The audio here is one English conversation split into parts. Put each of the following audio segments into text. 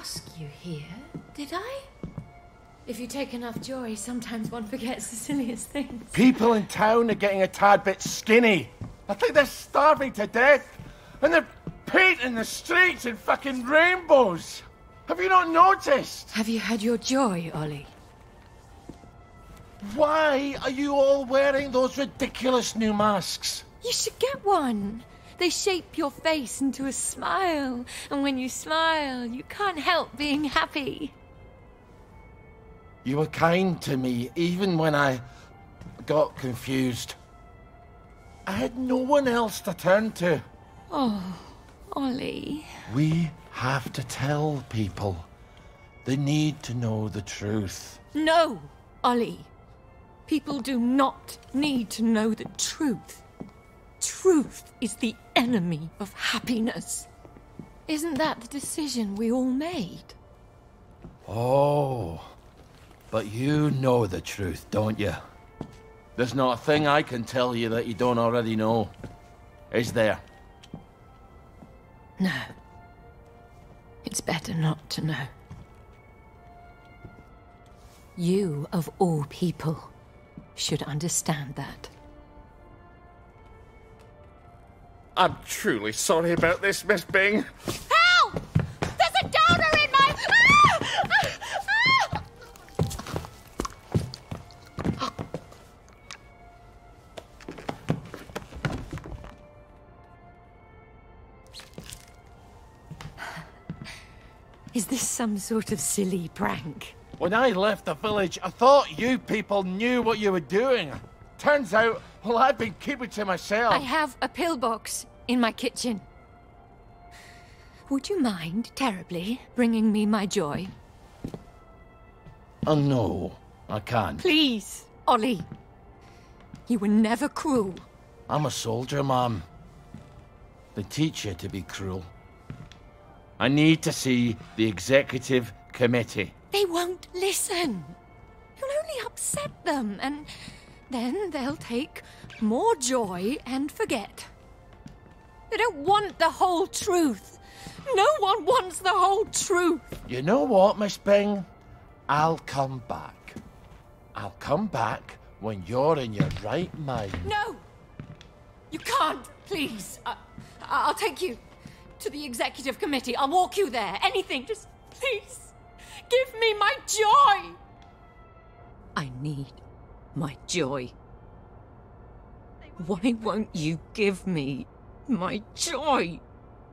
ask you here, did I? If you take enough joy, sometimes one forgets the silliest things. People in town are getting a tad bit skinny. I think they're starving to death. And they're painting the streets in fucking rainbows. Have you not noticed? Have you had your joy, Ollie? Why are you all wearing those ridiculous new masks? You should get one. They shape your face into a smile. And when you smile, you can't help being happy. You were kind to me, even when I got confused. I had no one else to turn to. Oh, Ollie. We have to tell people. They need to know the truth. No, Ollie. People do not need to know the truth. Truth is the enemy of happiness. Isn't that the decision we all made? Oh, but you know the truth, don't you? There's not a thing I can tell you that you don't already know. Is there? No. It's better not to know. You, of all people, should understand that. I'm truly sorry about this, Miss Bing. Help! There's a donor in my... Is this some sort of silly prank? When I left the village, I thought you people knew what you were doing. Turns out, well, I've been keeping to myself. I have a pillbox in my kitchen. Would you mind terribly bringing me my joy? Oh, no, I can't. Please, Ollie. You were never cruel. I'm a soldier, Mom. They teach you to be cruel. I need to see the executive committee. They won't listen. You'll only upset them, and then they'll take more joy and forget. They don't want the whole truth. No one wants the whole truth. You know what, Miss Bing? I'll come back. I'll come back when you're in your right mind. No! You can't, please. I'll take you to the executive committee. I'll walk you there. Anything, just please. Give me my joy! I need my joy. Why won't you give me my joy?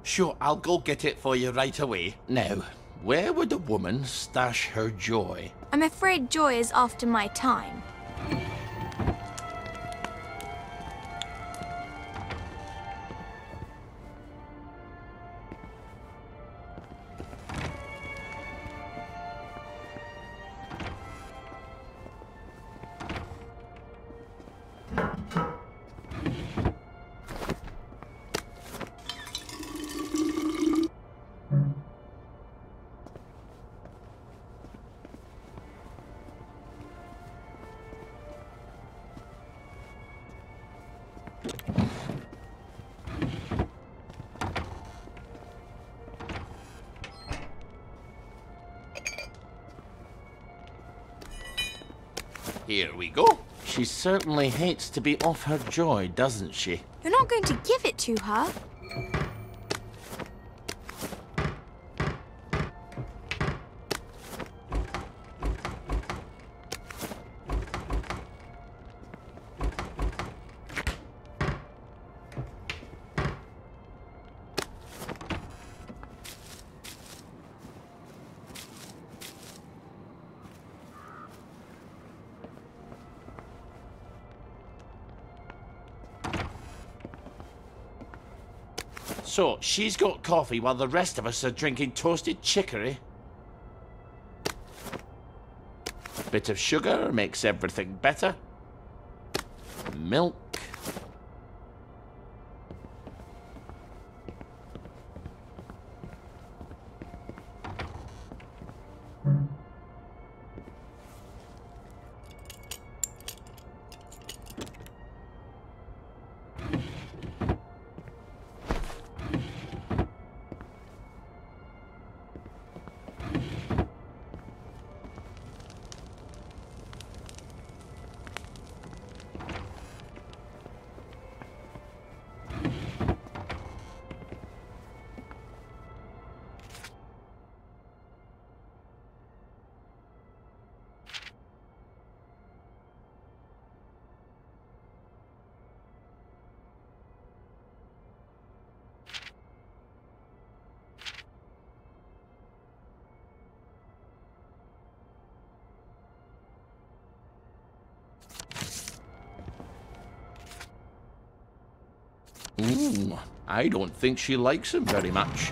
Sure, I'll go get it for you right away. Now, where would a woman stash her joy? I'm afraid joy is after my time. Here we go. She certainly hates to be off her joy, doesn't she? You're not going to give it to her. So, she's got coffee while the rest of us are drinking toasted chicory. Bit of sugar makes everything better. Milk. I don't think she likes him very much.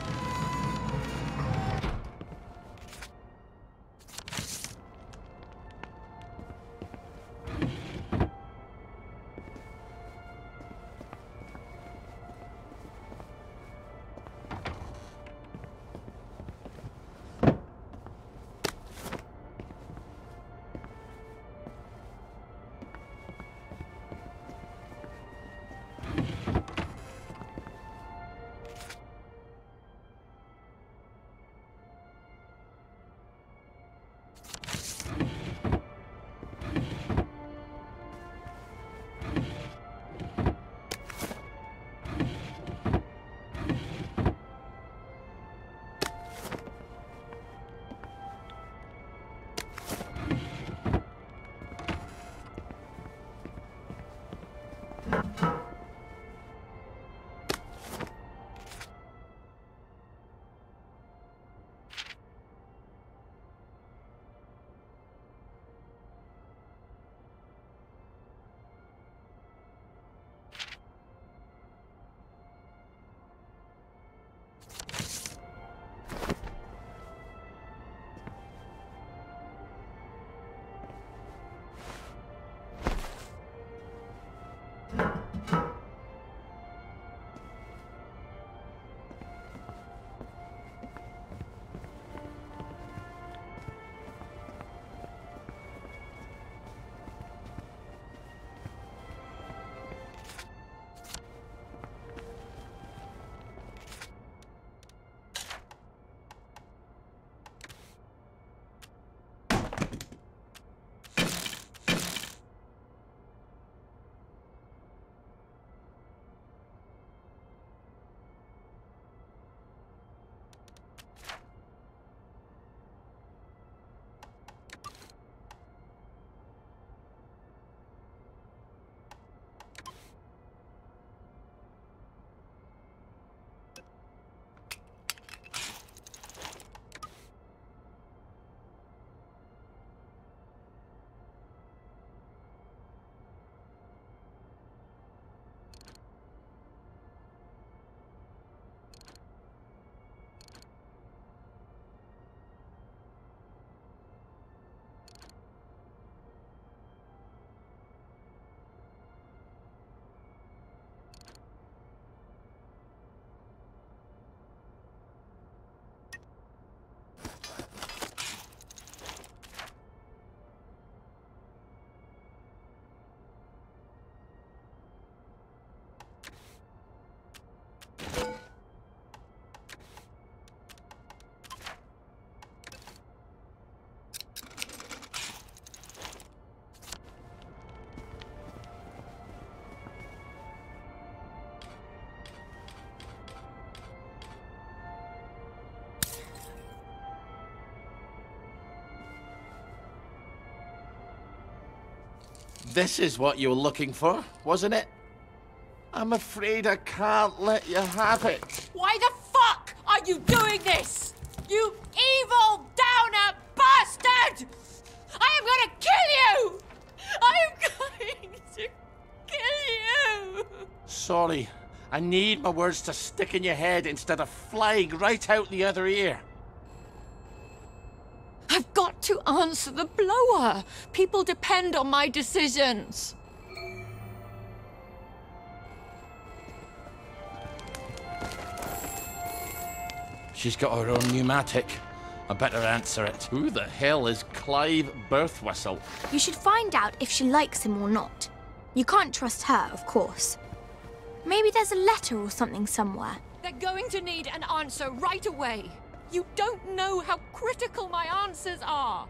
This is what you were looking for, wasn't it? I'm afraid I can't let you have it. Why the fuck are you doing this? You evil downer bastard! I am gonna kill you! I am going to kill you! Sorry, I need my words to stick in your head instead of flying right out the other ear. I've got to answer the blower. People depend on my decisions. She's got her own pneumatic. I better answer it. Who the hell is Clive Birthwhistle? You should find out if she likes him or not. You can't trust her, of course. Maybe there's a letter or something somewhere. They're going to need an answer right away. You don't know how critical my answers are.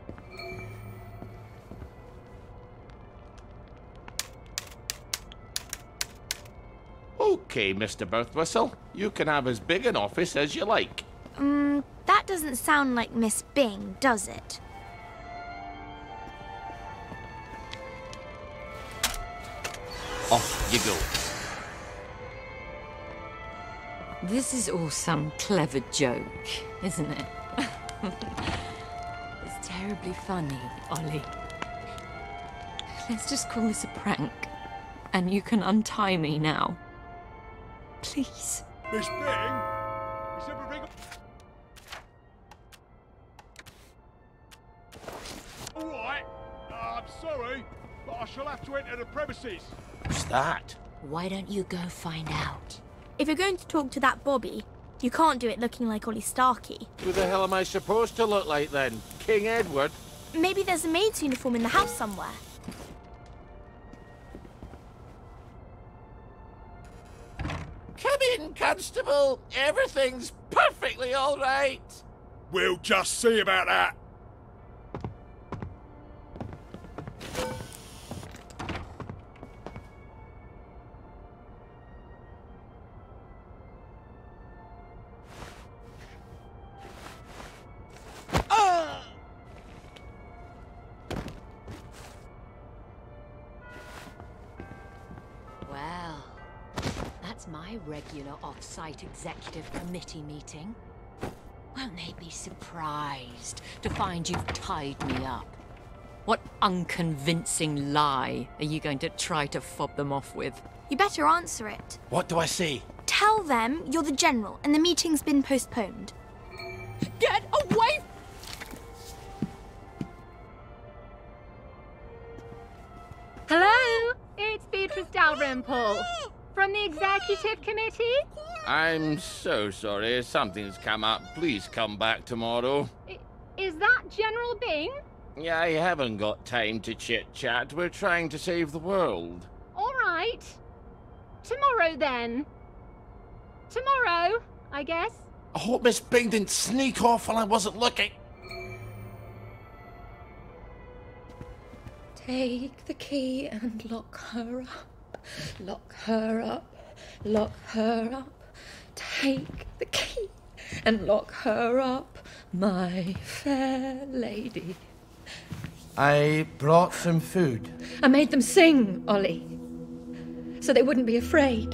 Okay, Mr. Birthwhistle. You can have as big an office as you like. That doesn't sound like Miss Bing, does it? Off you go. This is all some clever joke, isn't it? It's terribly funny, Ollie. Let's just call this a prank, and you can untie me now. Please. Miss Bing? Is everything... All right. I'm sorry, but I shall have to enter the premises. What's that? Why don't you go find out? If you're going to talk to that Bobby, you can't do it looking like Ollie Starkey. Who the hell am I supposed to look like then? King Edward? Maybe there's a maid's uniform in the house somewhere. Come in, Constable. Everything's perfectly all right. We'll just see about that. Well, that's my regular off-site executive committee meeting. Won't they be surprised to find you've tied me up? What unconvincing lie are you going to try to fob them off with? You better answer it. What do I say? Tell them you're the general and the meeting's been postponed. Get away! Hello, it's Beatrice Dalrymple from the Executive Committee. I'm so sorry. Something's come up. Please come back tomorrow. Is that General Bing? Yeah, I haven't got time to chit-chat. We're trying to save the world. All right. Tomorrow, then. Tomorrow, I guess. I hope Miss Bing didn't sneak off while I wasn't looking. Take the key and lock her up. Lock her up. Lock her up. Take the key and lock her up, my fair lady. I brought some food. I made them sing, Ollie, so they wouldn't be afraid.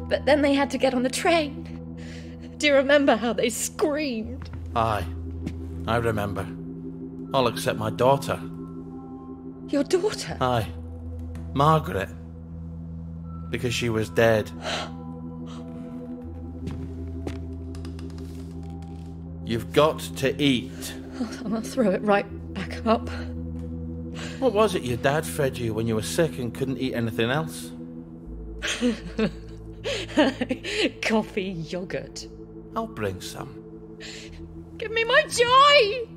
But then they had to get on the train. Do you remember how they screamed? Aye, I remember. All except my daughter. Your daughter? Aye, Margaret. Because she was dead. You've got to eat. I'm gonna throw it right back up. What was it your dad fed you when you were sick and couldn't eat anything else? Coffee yogurt. I'll bring some. Give me my joy!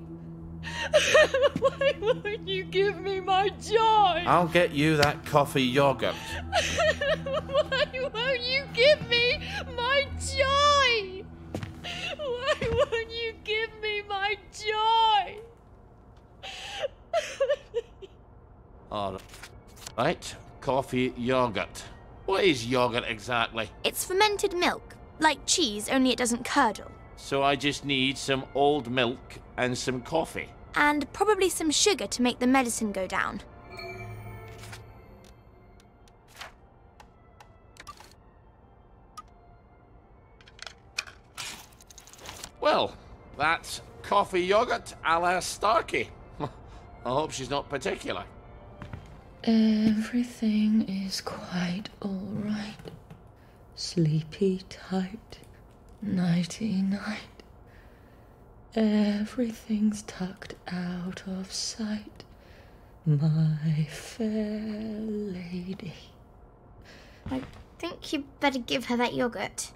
Why won't you give me my joy? I'll get you that coffee yogurt. Why won't you give me my joy? Why won't you give me my joy? All right, coffee yogurt. What is yogurt exactly? It's fermented milk, like cheese, only it doesn't curdle. So I just need some old milk and some coffee. And probably some sugar to make the medicine go down. Well, that's coffee yogurt a la Starkey. I hope she's not particular. Everything is quite all right. Sleepy tight, nighty night. Everything's tucked out of sight, my fair lady. I think you better give her that yogurt.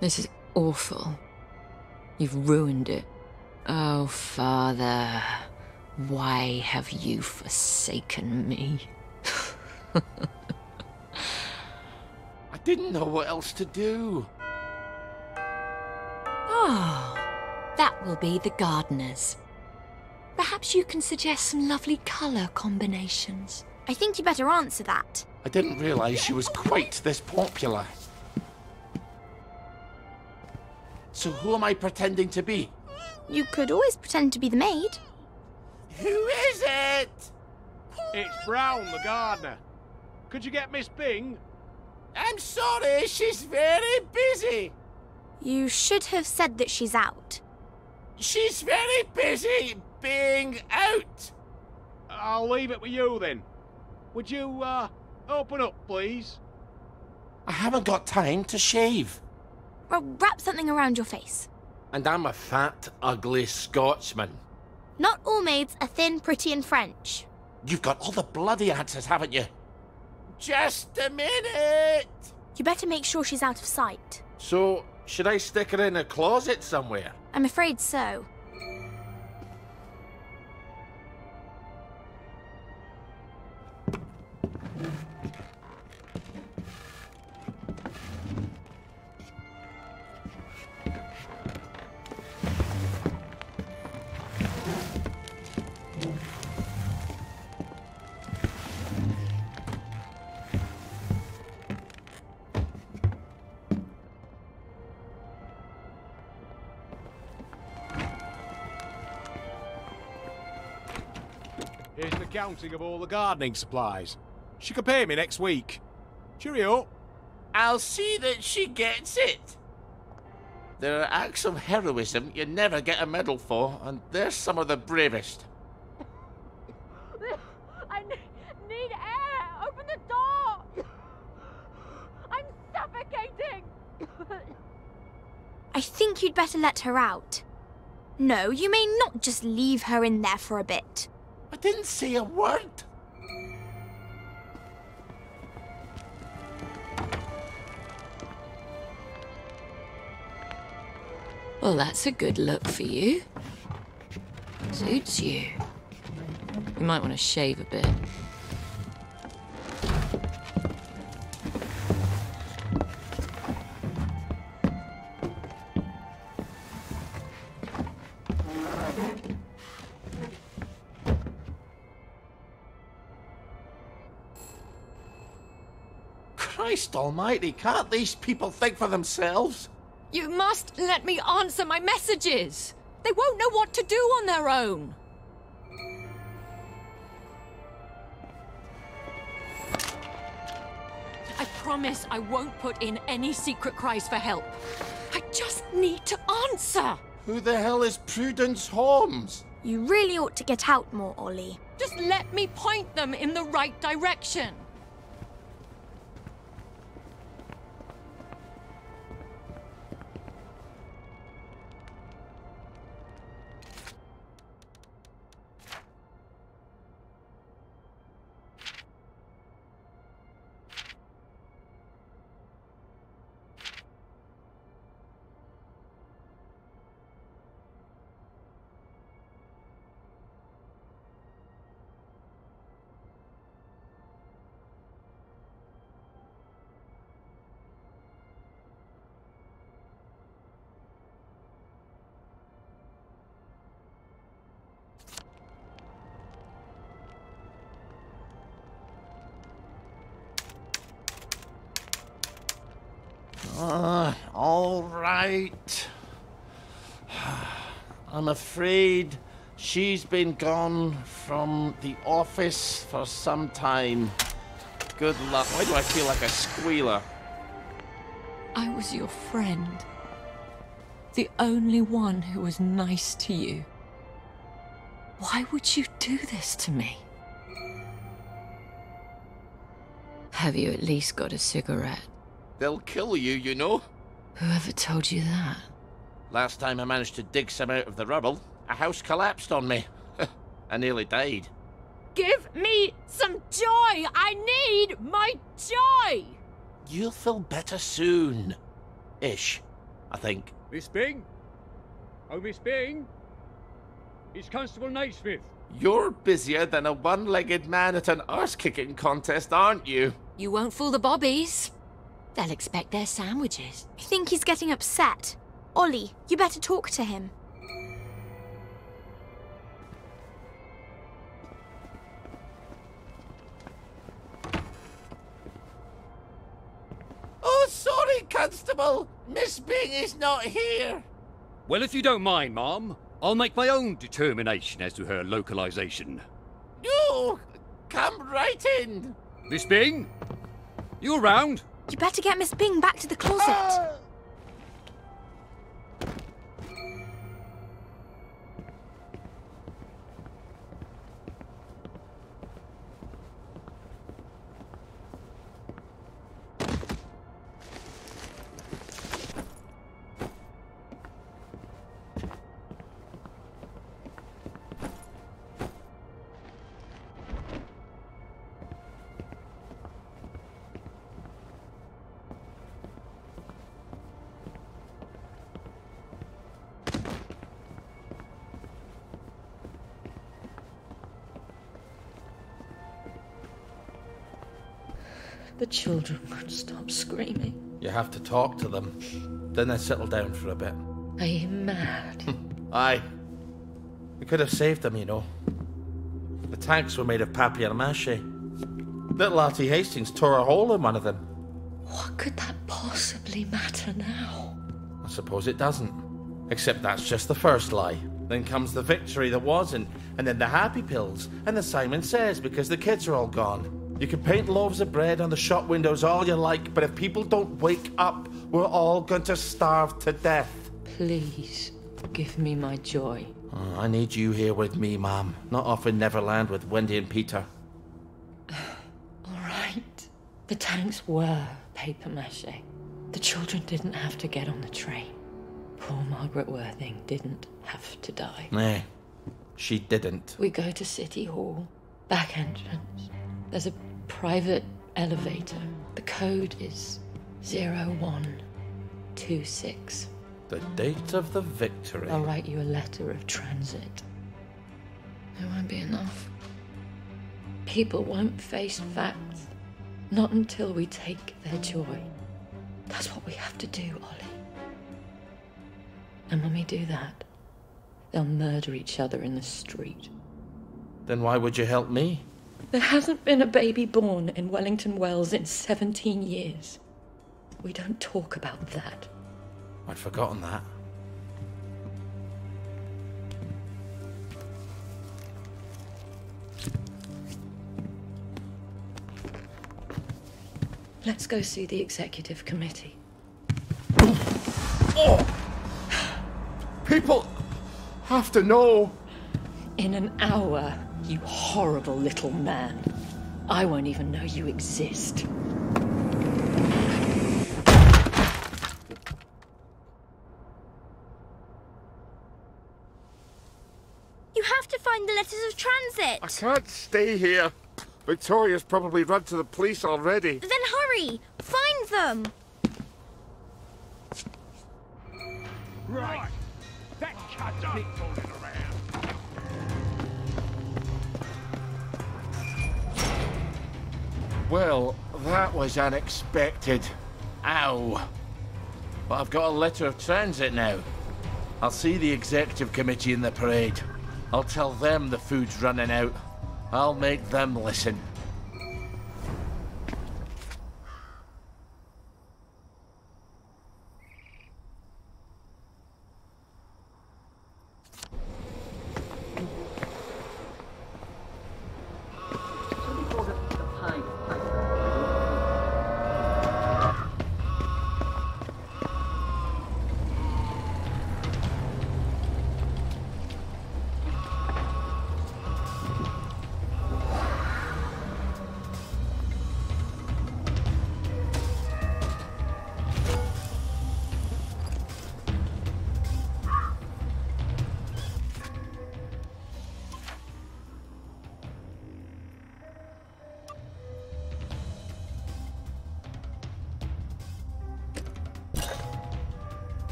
This is awful. You've ruined it. Oh, Father, why have you forsaken me? I didn't know what else to do. Oh, that will be the gardeners. Perhaps you can suggest some lovely colour combinations. I think you better answer that. I didn't realise she was quite this popular. So who am I pretending to be? You could always pretend to be the maid. Who is it? It's Brown, the gardener. Could you get Miss Bing? I'm sorry, she's very busy. You should have said that she's out. She's very busy being out. I'll leave it with you then. Would you, open up, please? I haven't got time to shave. Well, wrap something around your face. And I'm a fat, ugly Scotsman. Not all maids are thin, pretty, and French. You've got all the bloody answers, haven't you? Just a minute! You better make sure she's out of sight. So, should I stick her in a closet somewhere? I'm afraid so. Here's the counting of all the gardening supplies. She can pay me next week. Cheerio. I'll see that she gets it. There are acts of heroism you never get a medal for, and they're some of the bravest. I need air! Open the door! I'm suffocating! I think you'd better let her out. No, you may not just leave her in there for a bit. I didn't say a word. Well, that's a good look for you. Suits you. You might want to shave a bit. Christ almighty, can't these people think for themselves? You must let me answer my messages! They won't know what to do on their own! I promise I won't put in any secret cries for help. I just need to answer! Who the hell is Prudence Holmes? You really ought to get out more, Ollie. Just let me point them in the right direction. All right. I'm afraid she's been gone from the office for some time. Good luck. Why do I feel like a squealer? I was your friend. The only one who was nice to you. Why would you do this to me? Have you at least got a cigarette? They'll kill you, you know. Whoever told you that? Last time I managed to dig some out of the rubble, a house collapsed on me. I nearly died. Give me some joy! I need my joy! You'll feel better soon. Ish, I think. Miss Bing? Oh, Miss Bing? It's Constable Naismith. You're busier than a one-legged man at an arse-kicking contest, aren't you? You won't fool the bobbies. They'll expect their sandwiches. I think he's getting upset. Ollie, you better talk to him. Oh, sorry, Constable. Miss Bing is not here. Well, if you don't mind, Ma'am, I'll make my own determination as to her localization. No, come right in. Miss Bing? You around? You better get Miss Bing back to the closet. The children won't stop screaming. You have to talk to them. Then they settle down for a bit. Are you mad? Aye. We could have saved them, you know. The tanks were made of papier-mâché. Little Artie Hastings tore a hole in one of them. What could that possibly matter now? I suppose it doesn't. Except that's just the first lie. Then comes the victory that wasn't, and then the happy pills, and the Simon Says because the kids are all gone. You can paint loaves of bread on the shop windows all you like, but if people don't wake up, we're all going to starve to death. Please, give me my joy. Oh, I need you here with me, Mom. Not off in Neverland with Wendy and Peter. All right. The tanks were papier-mâché. The children didn't have to get on the train. Poor Margaret Worthing didn't have to die. Nay, she didn't. We go to City Hall, back entrance. There's a private elevator. The code is 0126. The date of the victory. I'll write you a letter of transit. It won't be enough. People won't face facts. Not until we take their joy. That's what we have to do, Ollie. And when we do that, they'll murder each other in the street. Then why would you help me? There hasn't been a baby born in Wellington Wells in 17 years. We don't talk about that. I'd forgotten that. Let's go see the executive committee. Oh! People have to know. In an hour, you horrible little man. I won't even know you exist. You have to find the letters of transit. I can't stay here. Victoria's probably run to the police already. Then hurry! Find them! Right. That cunt up fooling around. Well, that was unexpected. Ow. But I've got a letter of transit now. I'll see the executive committee in the parade. I'll tell them the food's running out. I'll make them listen.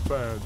Bad.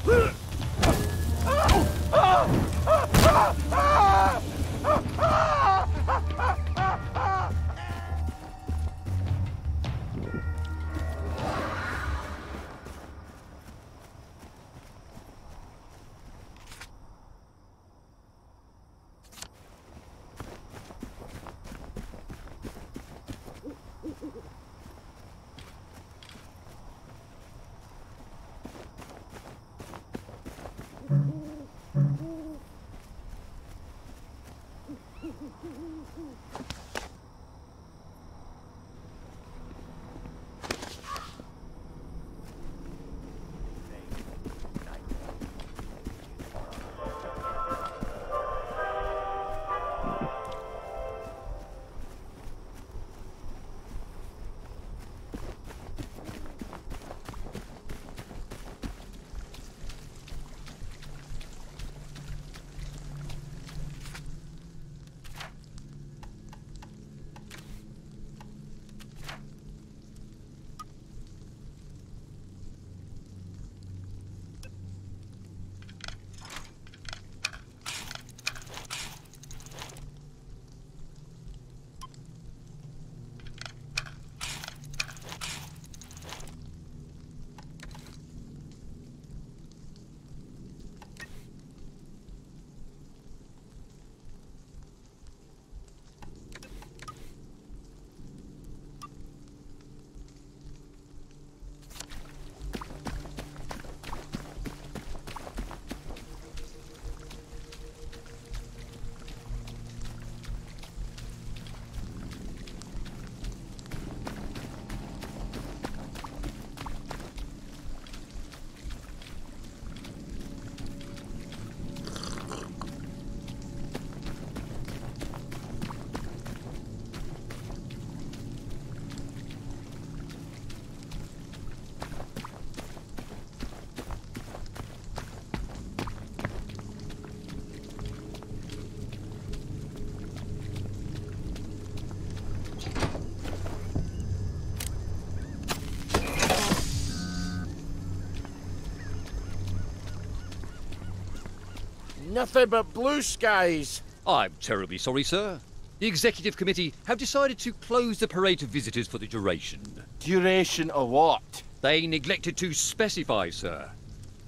Nothing but blue skies. I'm terribly sorry, sir. The Executive Committee have decided to close the parade to visitors for the duration. Duration of what? They neglected to specify, sir.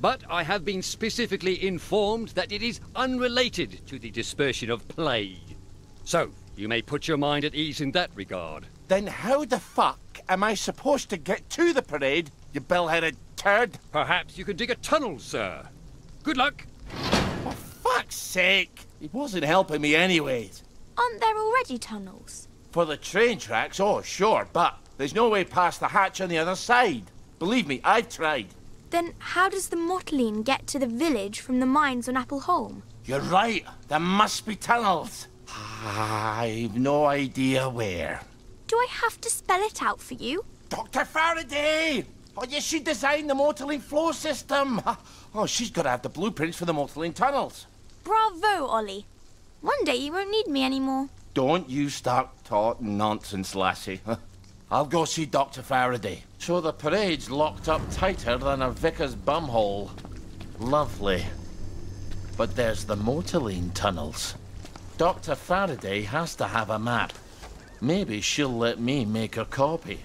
But I have been specifically informed that it is unrelated to the dispersion of plague. So, you may put your mind at ease in that regard. Then how the fuck am I supposed to get to the parade, you bell-headed turd? Perhaps you could dig a tunnel, sir. Good luck. For fuck's sake! He wasn't helping me anyways. Aren't there already tunnels? For the train tracks, oh sure, but there's no way past the hatch on the other side. Believe me, I've tried. Then how does the Mottling get to the village from the mines on Appleholme? You're right, there must be tunnels. I've no idea where. Do I have to spell it out for you? Dr. Faraday! Oh, yes, she designed the Mottling flow system. Oh, she's got to have the blueprints for the Mottling tunnels. Bravo, Ollie. One day you won't need me anymore. Don't you start talking nonsense, lassie. I'll go see Dr. Faraday. So the parade's locked up tighter than a vicar's bumhole. Lovely. But there's the Mottling tunnels. Dr. Faraday has to have a map. Maybe she'll let me make a copy.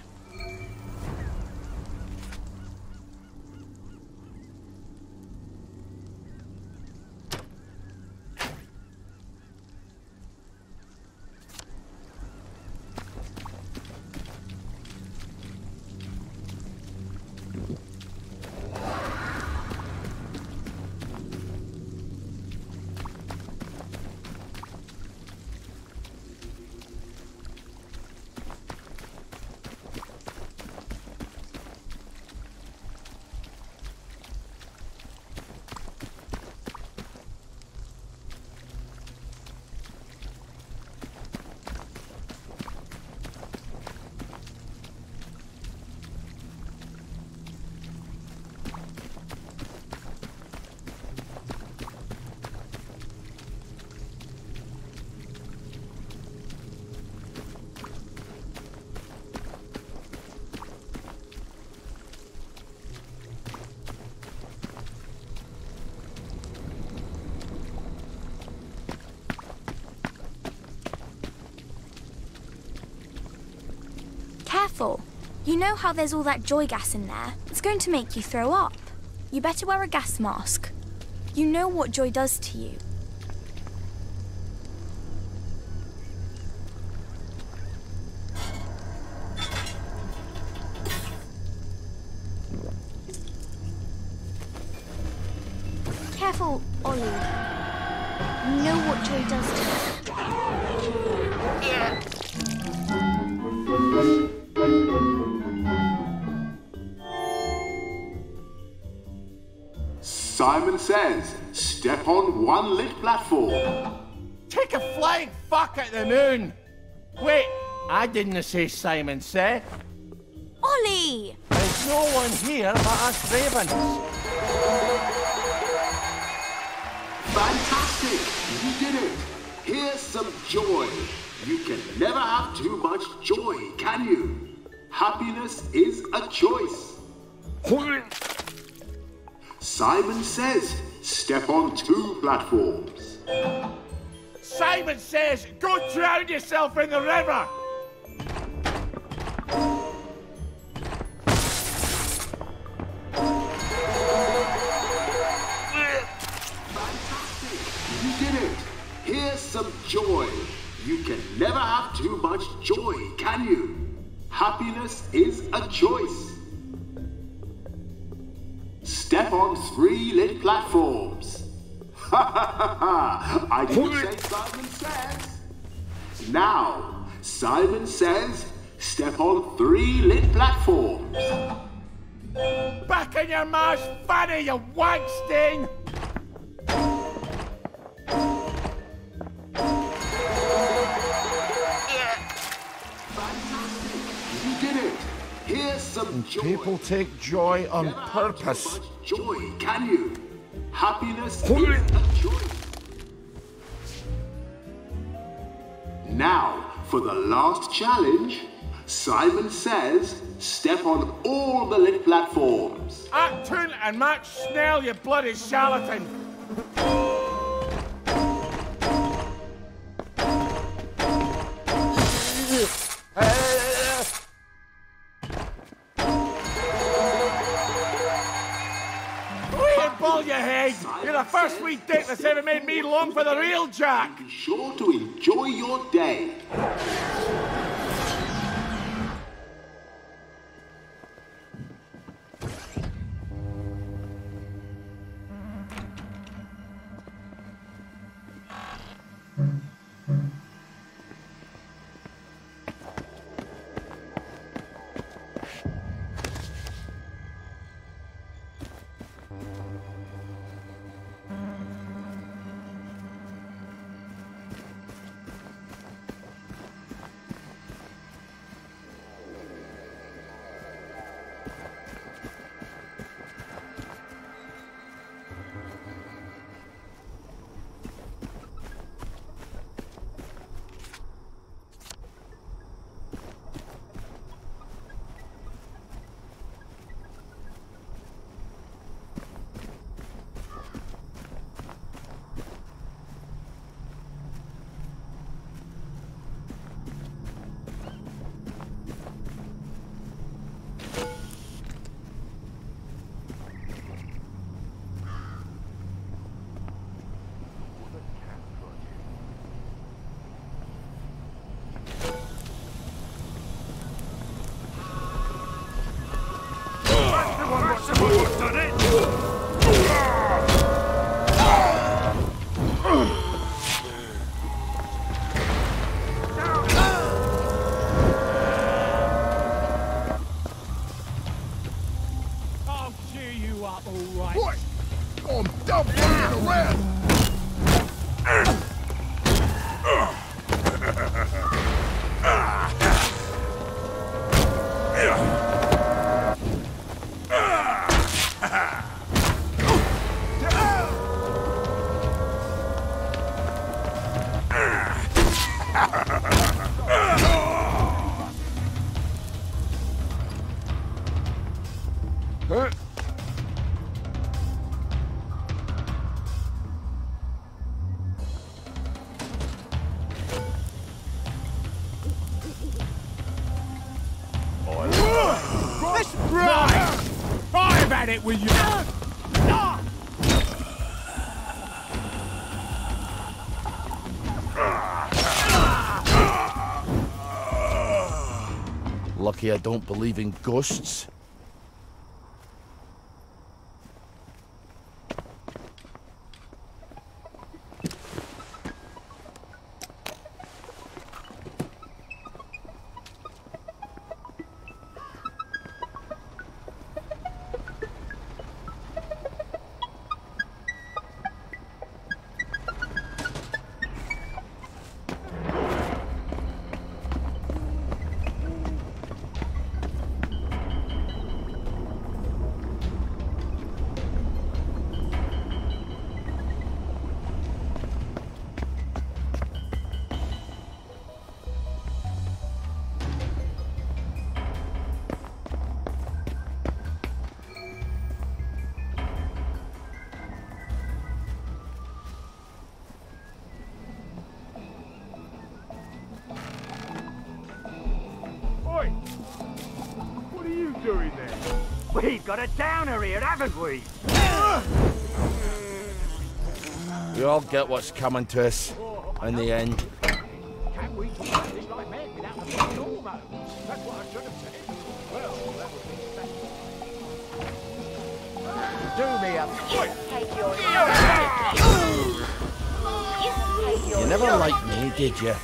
Careful. You know how there's all that joy gas in there? It's going to make you throw up. You better wear a gas mask. You know what joy does to you. Careful, Ollie. You know what joy does to you. Simon says, step on one lit platform. Take a flying fuck at the moon! Wait, I didn't say Simon said. Ollie! There's no one here but us ravens. Fantastic! You did it! Here's some joy. You can never have too much joy, can you? Happiness is a choice. Simon says, step on 2 platforms. Simon says, go drown yourself in the river! Fantastic! You did it! Here's some joy. You can never have too much joy, can you? Happiness is a choice. Step on 3 lit platforms. Ha ha ha ha! I didn't say Simon says. Now, Simon says, step on 3 lit platforms. Back in your ma's fanny, you wank stain! Fantastic! You did it! Here's some joy. People take joy on Never have purpose. too much joy, can you? Happiness is a choice. Now, for the last challenge, Simon says, step on all the lit platforms. Act Toon and Max Snell, you bloody charlatan! sweet dick that's ever made me long for the real Jack. Be sure to enjoy your day. I'll cheer you up, all right. What? Oh, I'm done running around. Right! I've had it with you! Lucky I don't believe in ghosts. What are you doing there? We've got a downer here, haven't we? We all get what's coming to us in the end. Can we talk this like men without a big almost? That's what I should have said. Well, that would be You never liked me, did you?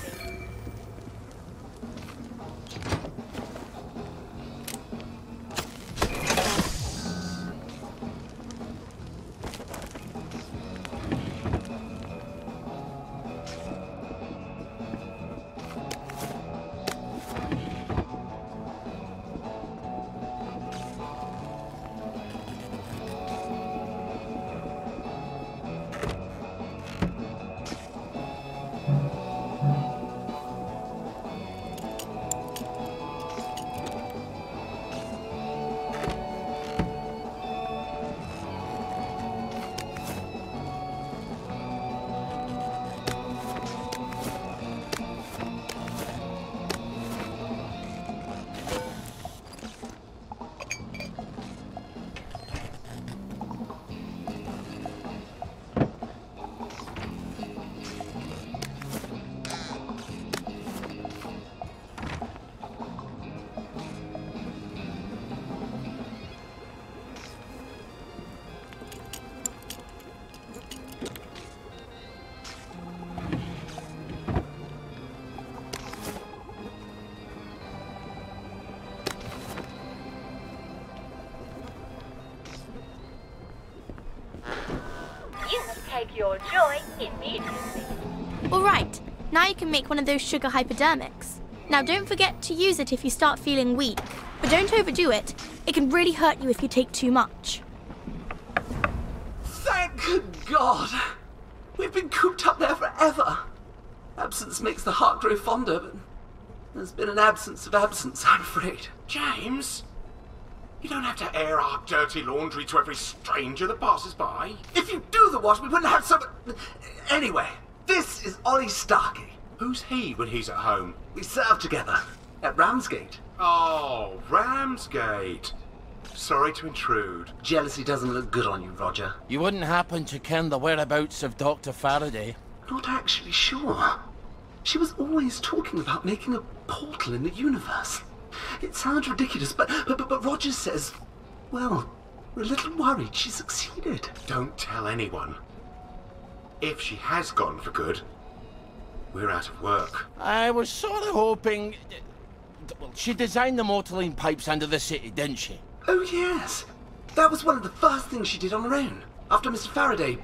take your joy immediately. All right, now you can make one of those sugar hypodermics. Now don't forget to use it if you start feeling weak, but don't overdo it. It can really hurt you if you take too much. Thank God! We've been cooped up there forever. Absence makes the heart grow fonder, but there's been an absence of absence, I'm afraid. James, you don't have to air our dirty laundry to every stranger that passes by. If you do the wash, we wouldn't have so much... Anyway, this is Ollie Starkey. Who's he when he's at home? We served together at Ramsgate. Oh, Ramsgate. Sorry to intrude. Jealousy doesn't look good on you, Roger. You wouldn't happen to ken the whereabouts of Dr. Faraday? Not actually sure. She was always talking about making a portal in the universe. It sounds ridiculous, but Roger says, well, we're a little worried she succeeded. Don't tell anyone. If she has gone for good, we're out of work. I was sort of hoping... Well, she designed the motorline pipes under the city, didn't she? Oh, yes. That was one of the first things she did on her own, after Mr. Faraday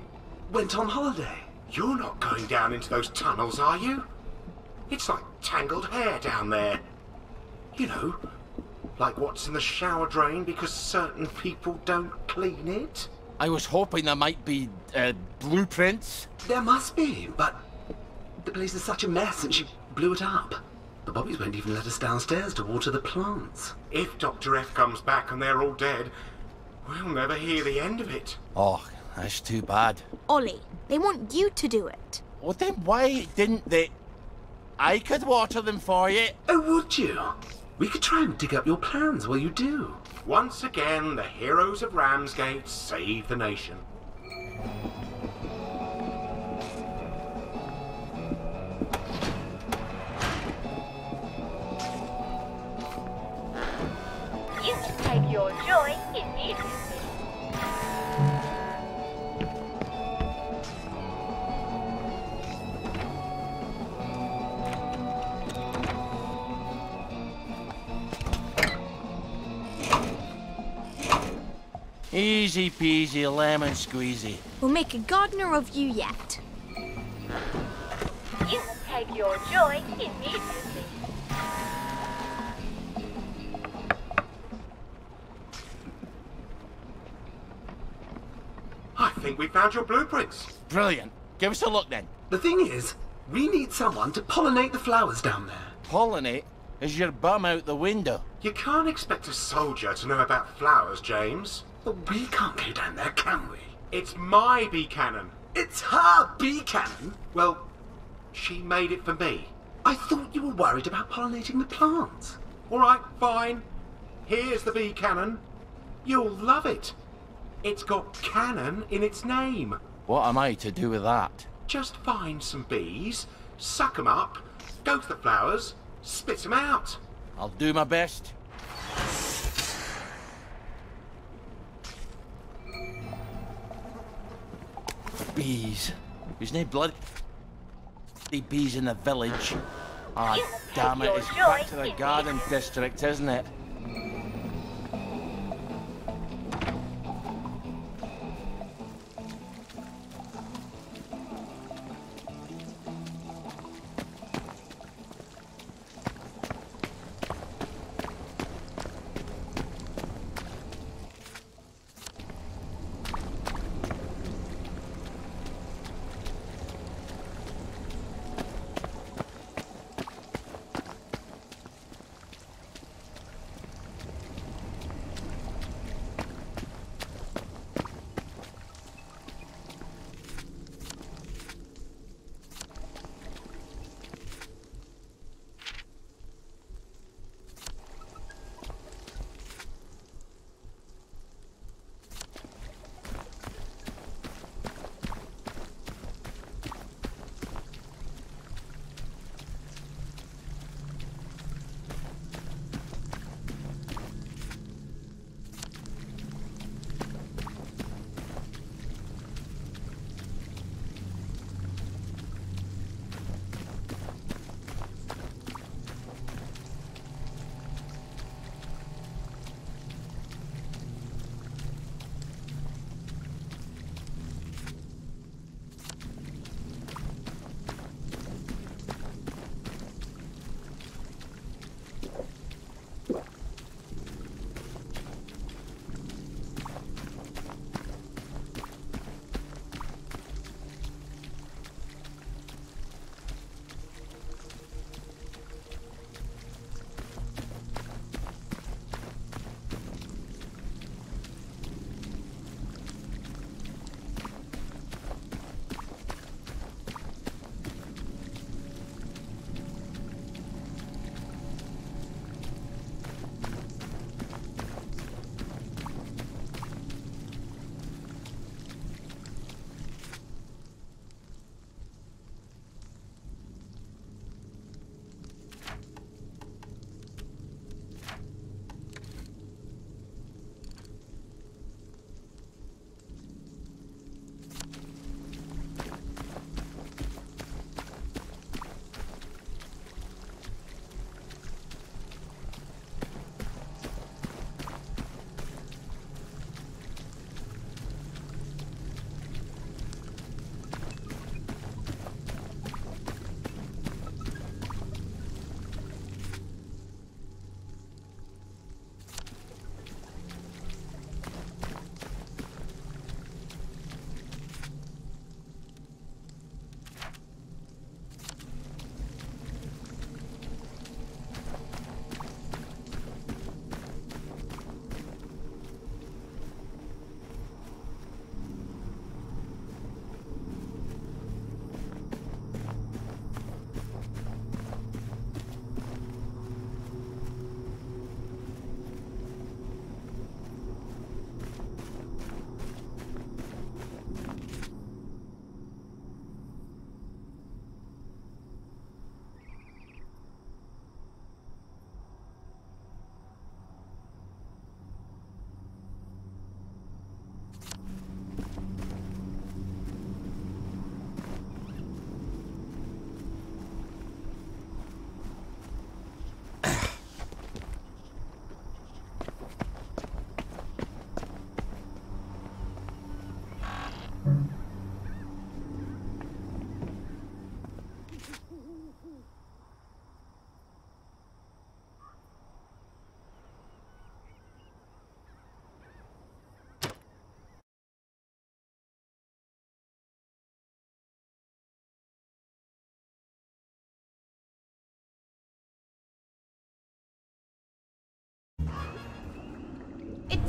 went on holiday. You're not going down into those tunnels, are you? It's like tangled hair down there. You know, like what's in the shower drain because certain people don't clean it. I was hoping there might be, blueprints. There must be, but the place is such a mess and she blew it up. The Bobbies won't even let us downstairs to water the plants. If Dr. F comes back and they're all dead, we'll never hear the end of it. Oh, that's too bad. Ollie, they want you to do it. Well, then why didn't they... I could water them for you. Oh, would you? We could try and dig up your plans while you do. Once again, the heroes of Ramsgate save the nation. You can take your joy immediately. Easy peasy, lemon squeezy. We'll make a gardener of you yet. You can take your joy immediately. I think we found your blueprints. Brilliant. Give us a look then. The thing is, we need someone to pollinate the flowers down there. Pollinate? Is your bum out the window? You can't expect a soldier to know about flowers, James. But we can't go down there, can we? It's my bee cannon. It's her bee cannon? Well, she made it for me. I thought you were worried about pollinating the plants. All right, fine. Here's the bee cannon. You'll love it. It's got cannon in its name. What am I to do with that? Just find some bees, suck 'em up, go to the flowers, spit 'em out. I'll do my best. Bees. There's no bloody bees in the village. Ah, damn it, it's back to the garden district, isn't it?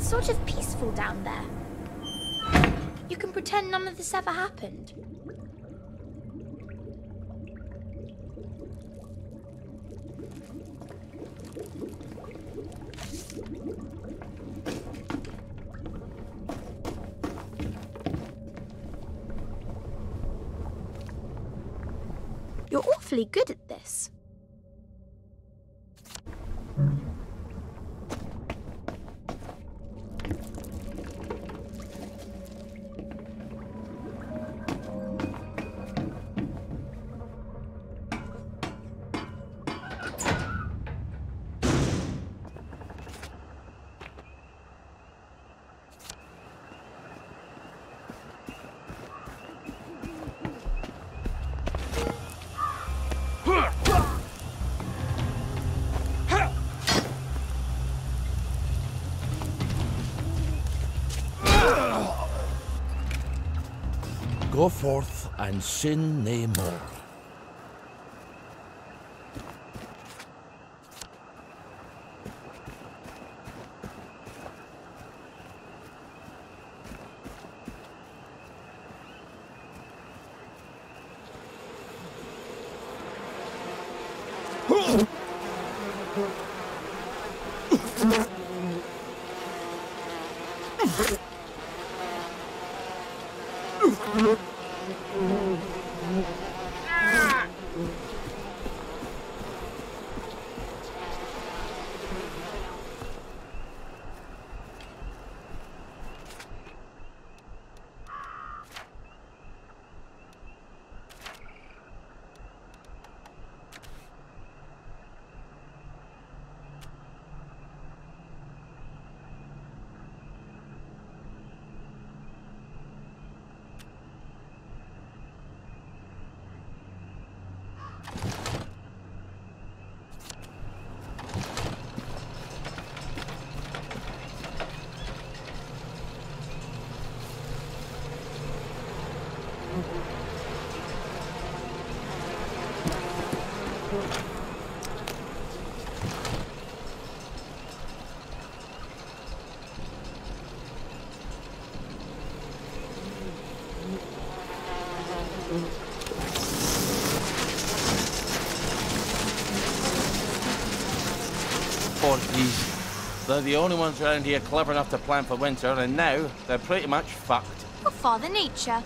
It's sort of peaceful down there. You can pretend none of this ever happened. You're awfully good at this. Go forth and sin nae more. Porkies. They're the only ones around here clever enough to plan for winter, and now they're pretty much fucked. For Father Nature.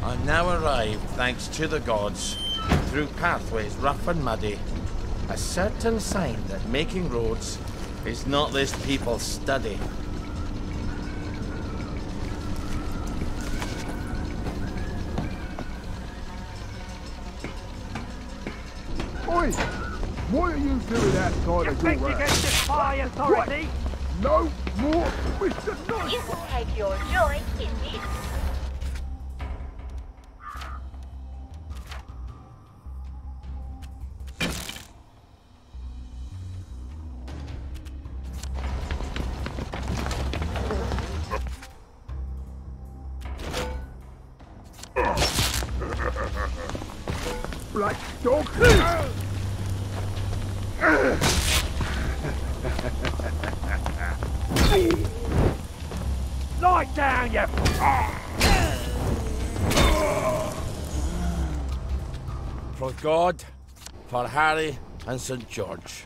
I'm now arrived, thanks to the gods, through pathways rough and muddy. A certain sign that making roads is not this people's study. Oi! What are you doing outside of your Speak house? against the spy authority! No more Mr. Nice. You can take your joy in this. Black dog. Lie down, you... For God, for Harry and St. George.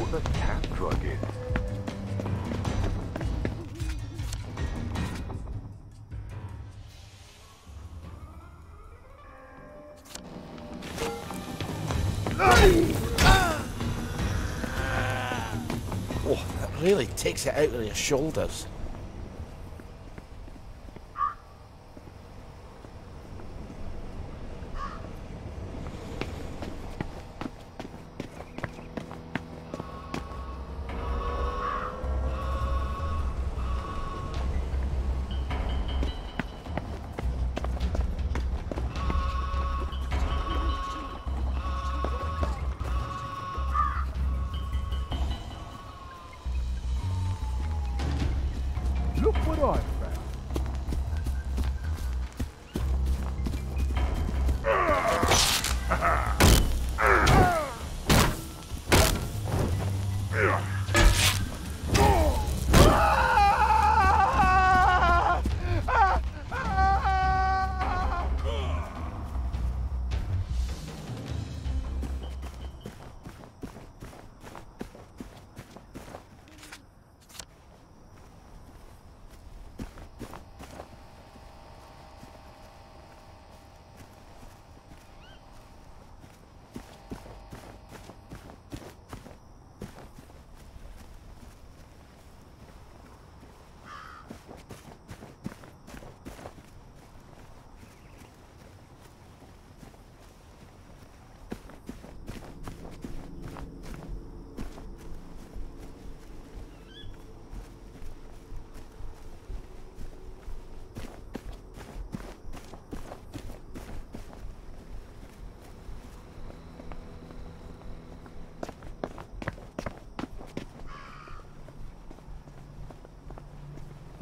The cat drug in. Oh, it really takes it out of your shoulders. Look what I found.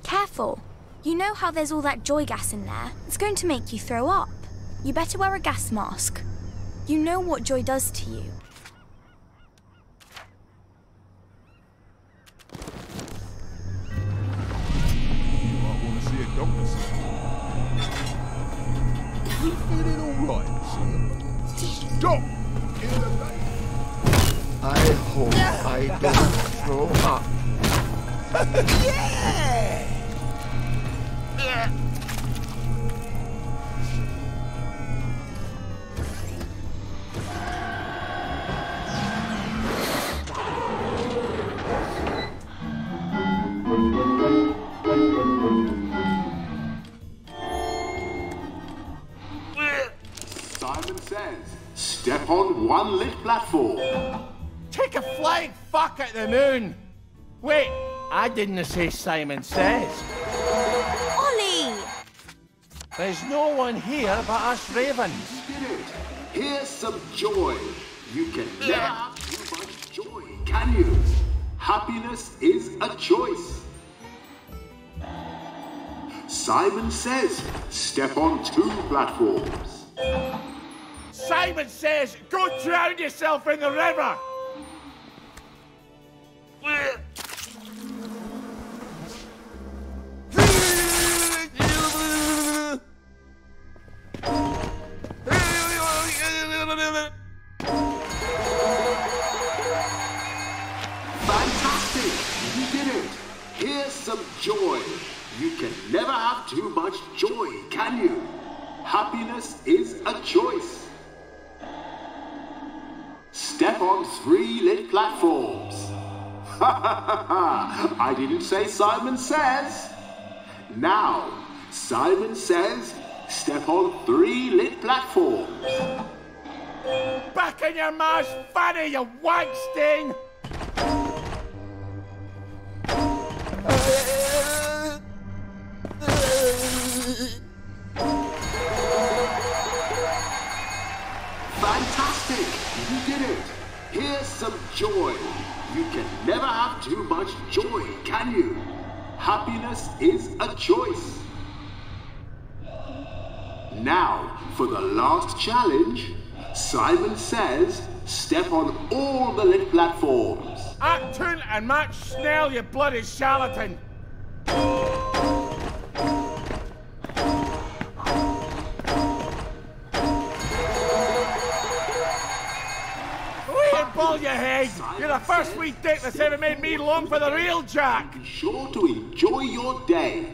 Careful. You know how there's all that joy gas in there? It's going to make you throw up. You better wear a gas mask. You know what joy does to you. You might want to see a doctor, sir. You feeling all right, sir? Stop! In the name. I hope I don't throw up. Simon says, step on one lit platform. Take a flying fuck at the moon! Wait, I didn't say Simon says. Ollie! There's no one here but us ravens. You did it. Here's some joy. You can never have too much joy, can you? Happiness is a choice. Simon says, step on 2 platforms. Simon says, go drown yourself in the river! You can never have too much joy, can you? Happiness is a choice. Step on 3 lit platforms. Ha ha ha ha! I didn't say Simon Says. Now, Simon Says, step on 3 lit platforms. Back in your ma's fanny, you wank sting! Fantastic! You did it! Here's some joy. You can never have too much joy, can you? Happiness is a choice. Now, for the last challenge, Simon Says, step on all the lit platforms. Act Toon and Matt Snell, you bloody charlatan! Ball your head! You're the first wee dick that's ever made me long for the real Jack! Be sure to enjoy your day.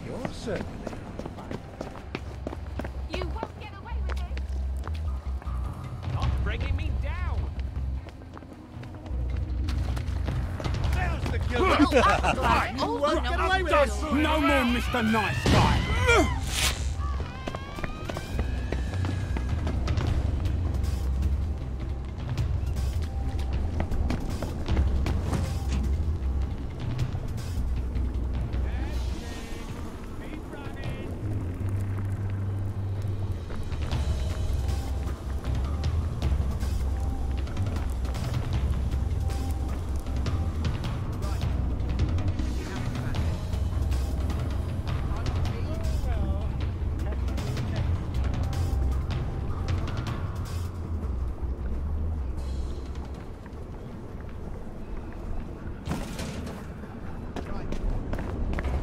You're certainly. Bringing me down. There's the killer. You won't get away with this. No more Mr. Nice Guy.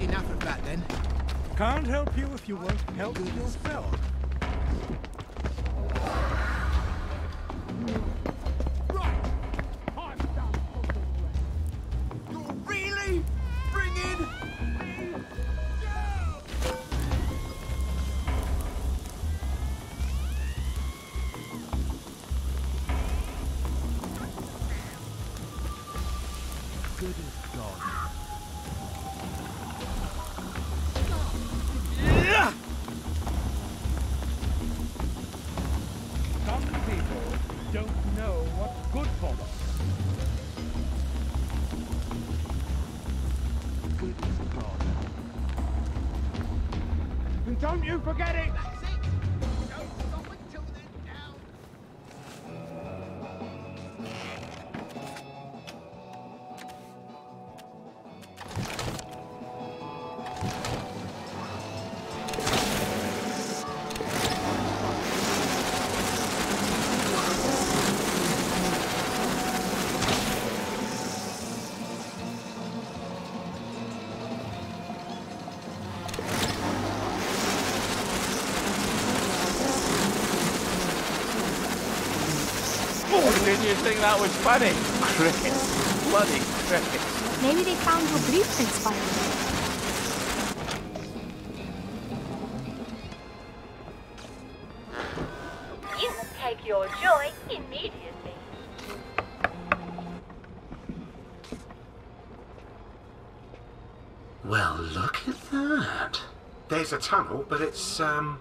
Enough of that, then. Can't help you if you won't help yourself. Right. I'm done. You're really bringing me down. Good as gone. Some people don't know what's good for them. Good as gone. And don't you forget it! That's it. Don't stop until they're down. Did you think that was funny? Crickets. Bloody crickets. Maybe they found your blueprints finally. You will take your joy immediately. Well, look at that. There's a tunnel, but it's a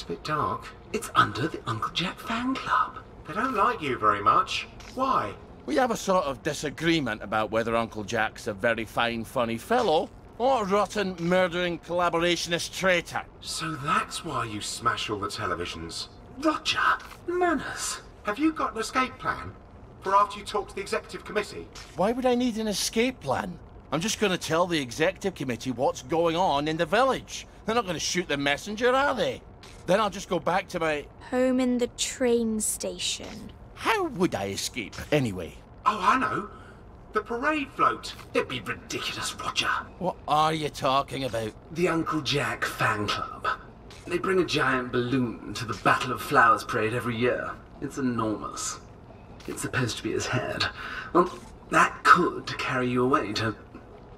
bit dark. It's under the Uncle Jack fan club. They don't like you very much. Why? We have a sort of disagreement about whether Uncle Jack's a very fine, funny fellow or a rotten, murdering, collaborationist traitor. So that's why you smash all the televisions. Roger, manners. Have you got an escape plan for after you talk to the executive committee? Why would I need an escape plan? I'm just going to tell the executive committee what's going on in the village. They're not going to shoot the messenger, are they? Then I'll just go back to my... Home in the train station. How would I escape, anyway? Oh, I know. The parade float. It'd be ridiculous, Roger. What are you talking about? The Uncle Jack fan club. They bring a giant balloon to the Battle of Flowers parade every year. It's enormous. It's supposed to be his head. Well, that could carry you away to,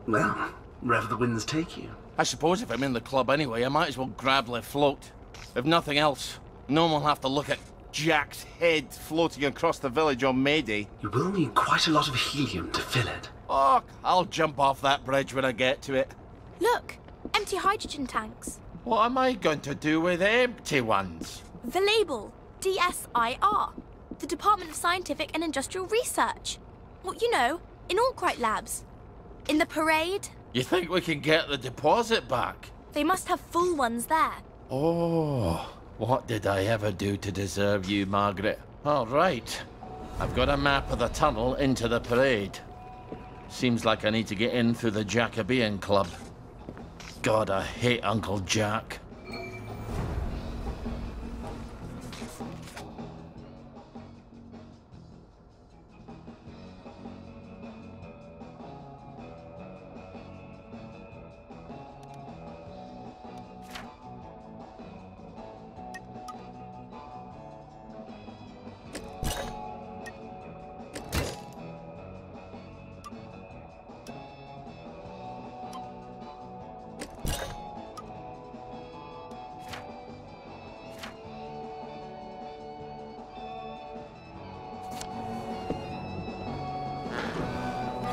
well, wherever the winds take you. I suppose if I'm in the club anyway, I might as well grab the float. If nothing else, no one will have to look at Jack's head floating across the village on May Day. You will need quite a lot of helium to fill it. Oh, I'll jump off that bridge when I get to it. Look, empty hydrogen tanks. What am I going to do with empty ones? The label, DSIR, the Department of Scientific and Industrial Research. Well, you know, in Arkwright Labs. In the parade. You think we can get the deposit back? They must have full ones there. Oh, what did I ever do to deserve you, Margaret? All right, I've got a map of the tunnel into the parade. Seems like I need to get in through the Jacobean Club. God, I hate Uncle Jack.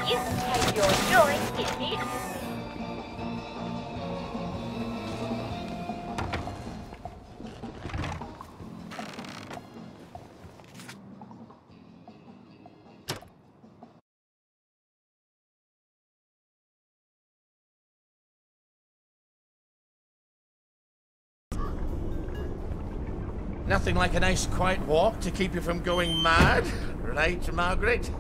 You can take your joy immediately. Nothing like a nice quiet walk to keep you from going mad, right, Margaret?